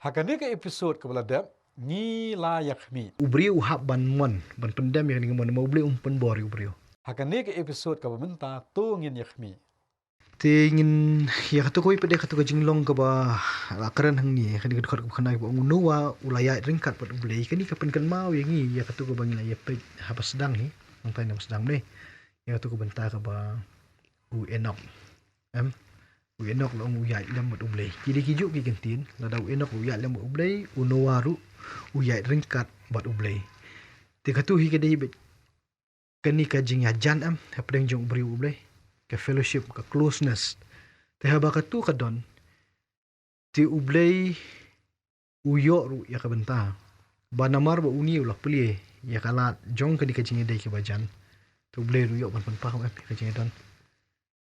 Hakani ke episode kebeladap ni layak mi. Ubriu uhap ban pendam yang dengan mau beli bor ubriu. Hakani ke episode kebeminta tu ngin yakmi. Tingin ya katu koi pede katu jinglong ke ba akaran hang ni kan dekat ke kana ba nuwa ulaya ringkat pat ubli kan ni kapan kan mau yang ni ya katu ke bangila ya pe apa sedang ni ang tay na sedang ni ya katu ke benta ke ba u enok em u enok lo u ya lam bat ubli kiri kijuk ki kentin la da u enok u ya lam ubli u nuwa ru u ya ringkat bat ubli te katu hi ke dei kan ni ka jing ya jan am hapdeng jong ubri ubli ke fellowship ke closeness te haba ka tu kadon ti ublay uyo ru ya ka benta ba namar ba uni ulah peli ya kala jong ka di ka jingi dai ke bajan tu ublay ru yo ban pa ka jingi don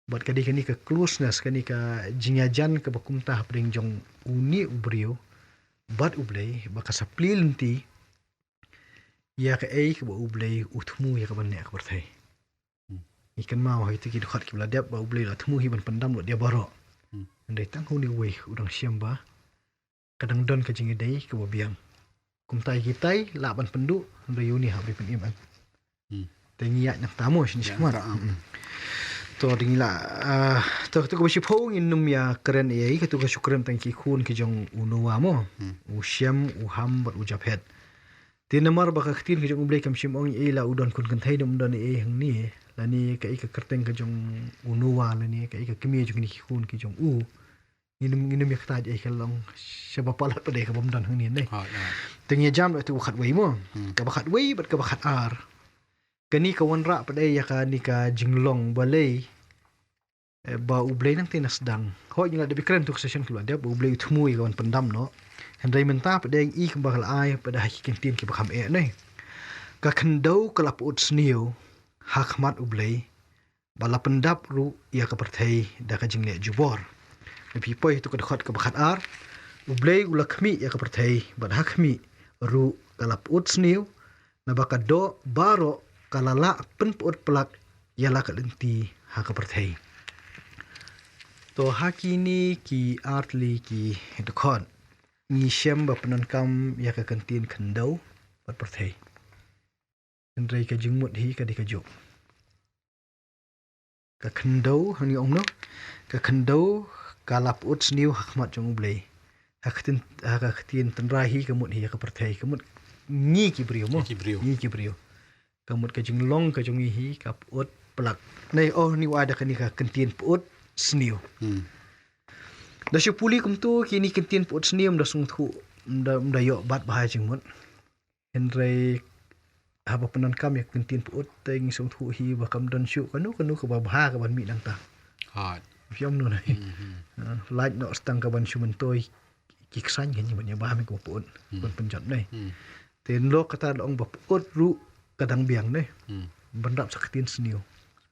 bat ka di ka ni ka closeness ka ni ka jingajan ka bakumta hapdeng jong uni ubrio bat ublay ba ka sapli lenti ya ka ai ka ba ublay utmu ya ka ban ne ka berthai ikan mau itu kita dekat kibla dia bau beli lah temu hiban pendam lo dia barok. Andai tang huni wei udang siam ba kadang don ke jingi dai ke biang. Kumtai kitai laban pendu andai uni habis pen iman. Tengiak nak tamu sini semua. To dingila to ko bisi phong in num ya keren ai ke tu ka syukran tang ki khun ki jong unuwa mo. U siam u ham bat u japhet. Tinamar ba ka khtin ki jong blai kam sim ong ai la udon kun kan thai dum don ai hang ni lani ka ika kerteng ke jong unuwa lani ka ika kemi jong ni khun ki jong u inum ya kata ai kalong seba pala pade ka bom dan hang ni ne tengi jam tu khat wei mo ka bakhat wei bat ka bakhat ar kani ka wanra pade ya ka ni ka jinglong balei ba ublei nang tinas dang ho ni la de bikren tu session keluar dia ba ublei thmui ka pendam no hendai menta pade i ka bakal ai pada hakikin tin ki bakam e ne ka khandau kalap ut sniu hakmat ublay bala pendap ru ia ka perthai da ka jingle jubor pi poi tu ka dekat ka bakhat ar ublay ulakmi ia ka perthai bad hakmi ru kalap ut sniu na baka do baro kalala penput pelak yala ka lenti ha ka perthai to hakini ki artli ki dekat ni syam ba penankam ia ka kantin khandau bad perthai Andrai ka jingmut hi ka di ka jok. Ka khandau hani ong no. Ka khandau kalap ut sniu hakmat jong ublay. Haktin tenrahi ka mut hi ka perthai ka mut ngi ki brio mo. Ngi ki brio. Ka mut ka jinglong ka jong hi ka ut pelak. Nei oh ni wada ka ni ka kentin put sniu. Da syupuli kum tu kini kentin put sniu da sung thu da yo bat bahai jingmut. Andrai haba penan kam ya kentin put teng song thu hi ba kam don syu kanu ka ba ka ban mi nang ta Hot. fiom no nai light no stang ka ban syu men toy ki ksan gen ban ya ba mi ko put ban penjat nai ten lo kata ong ba put ru kadang biang nai bandap saketin sniu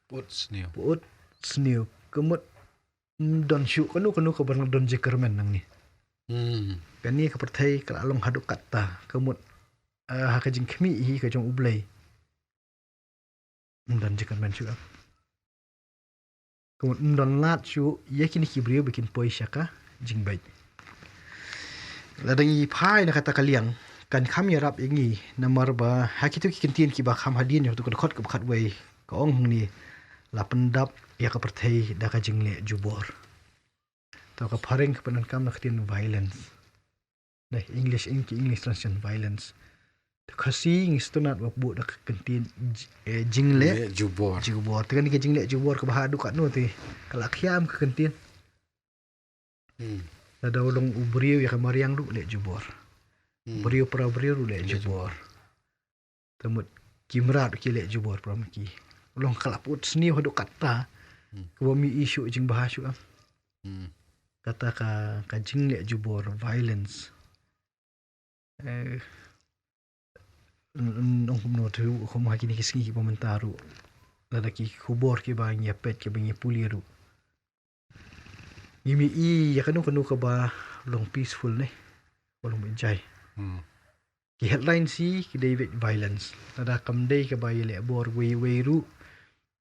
Put snew. put sniu kemut don syu kanu ka ban don jekermen nang ni kan ni ka perthai ka along haduk kata kemut haka jing kemi hi ka jong ublay dan jikan men syu kemudian dan lat syu yakin ki brio bikin poi syaka jing bait ladang i phai na kata kaliang kan kham ya rap ingi namar ba hakitu ki kentin ki ba kham hadin yo tu ka khot ka khat wei ka ong ni la pendap ya ka perthai da ka jing le jubor to ka phareng ka panan kam na khtin violence dai english translation violence khasi ngistunat wa bu dak kentin jingle Jubor. tekan ke jingle jubor ke bahadu kat no ti kala khiam ke kentin ada ulong ubriu ya kamariang lu le jubor briu pra briu lu le jubor temut kimrat ki le jubor pra ki ulong kala put sni hadu kata ke mi isu jing bahasu kata ka jingle jubor violence nong kumno tu kom hakini kiski ki komentaru lada ki kubor ki ba ngi pet ki bangi puliru ngimi i ya kanu ka ba long peaceful ne long menjai ki headline si ki David violence lada kam dei ka ba yele bor we ru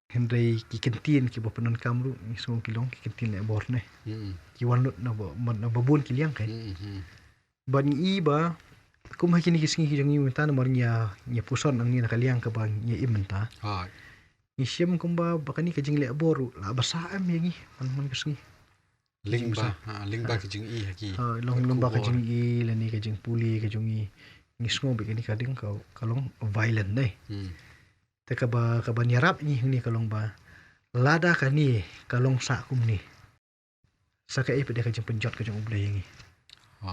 hendai ki kentin ki ba penan kamru ni so ki long ki kentin le bor ne ki wanut na ba babun ki liang kai ban ba kum hakini kisngi ki jongi menta nomor nya puson ang ni nakaliang ka bang nya imenta Hai. ni siam kum ba bakani ka jing le boru la basam yangi man kisngi Lingba ke jing i haki. long ba ka jing i la ni ka jing puli ka jongi ni sngo be ni ka ding ka kalong violent dai te ka ba nyarap ni kalong ba lada ka ni kalong sa kum ni saka ai pe ka jing penjot ka jong ublay yangi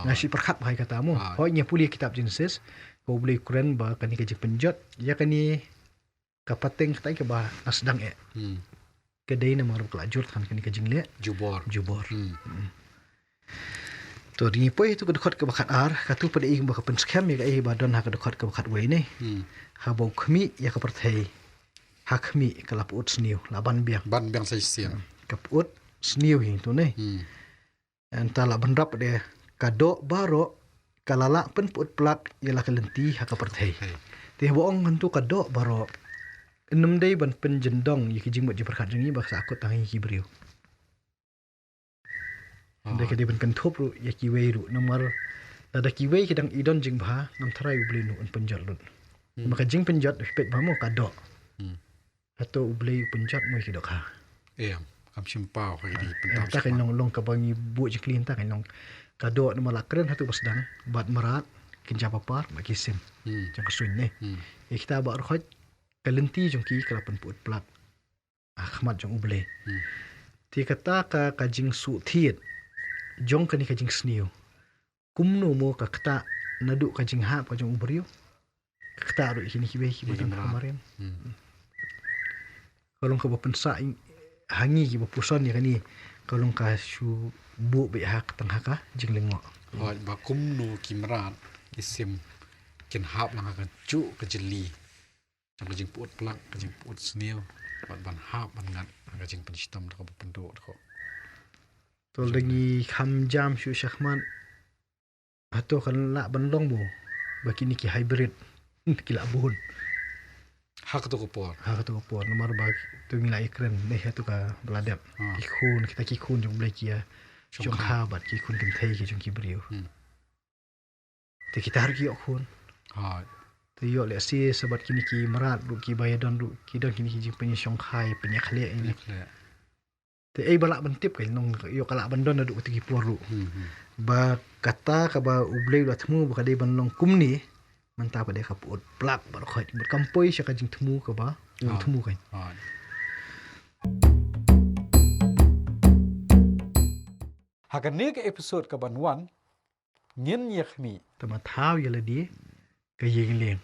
nasi perkap hai kata mo ho nya puli kitab Genesis ko boleh Quran ba kani ka penjot ya kani kapateng katai ke ba nasdang kedai na maruk lajur kan kani ka jingle Jubor. to ringi poi tu kedekot ke bakat ar katu pada ing ba ka penskam ya ai ba don ha kedekot ke bakat wei ni ha bau khmi ya ka perthai hakmi kalaput sniu laban biang Ban biang sai siam. kaput sniu hi tu ni entah benrap dia kado baro kalala pen put plak ialah kelenti haka perthai teh boong hantu kado baro enam day ban pen jendong yiki jingmut je perkat jengi baksa akut tangi ki beriu ndai ke ban kan thop ru yaki wei ru nomor ada ki wei kidang idon jing bha nam tharai ublei nu un penjot lut maka jing penjot pet bamo kado atau ublei penjot moi ki dokha Kam simpau kai di tak kan long ka bangi bu je klin tak kan long kado na malakren hatu pasdang bat marat kinja papar bagi sim jang kesuin ne kita ba rkhot kalenti jong ki kalapan put plak ahmad jong uble ti kata ka jing su thiet jong kani ka jing sniu kumno mo ka kata nadu ka jing hap ka jong ubriu kata ru kini kibe batang kemarin kalau ka pensa hangi ki puson ni kani kalau ka su bu be hak tang haka jing lengo Hai ba kum no kimrat isim kin hap lang ka cu ka jeli. Jang ka jing put plak ka jing put snil. Ban hap ban ngat ka jing penstam ko pendo ko. to lagi kham jam shu shakhman ato kan la ban long bo bakini ki hybrid kila bun Hak to ko por. ha to por nomor ba tu ngila ikren ne hatu ka bladap ki khun kita ki khun jong blai kia jong kha bat ki khun kin thei ki jong ki briu te kita har ki khun Hai. te yo le si sabat kini ki marat ru ki bayadon ru ki don kini ki jing penya shong khai penya khle ini te ai balak bentip kai nong yo kala bandon adu ki por ru ba kata ka ba ublei la thmu ba kadai ban long kumni manta pa de ka put plak bar khoi ber kampoi sha ka jing thmu ka ba thmu kai Hai. Hakan ni ke episode ke banwan ngin yakhmi tama thau yela di ka yeng leng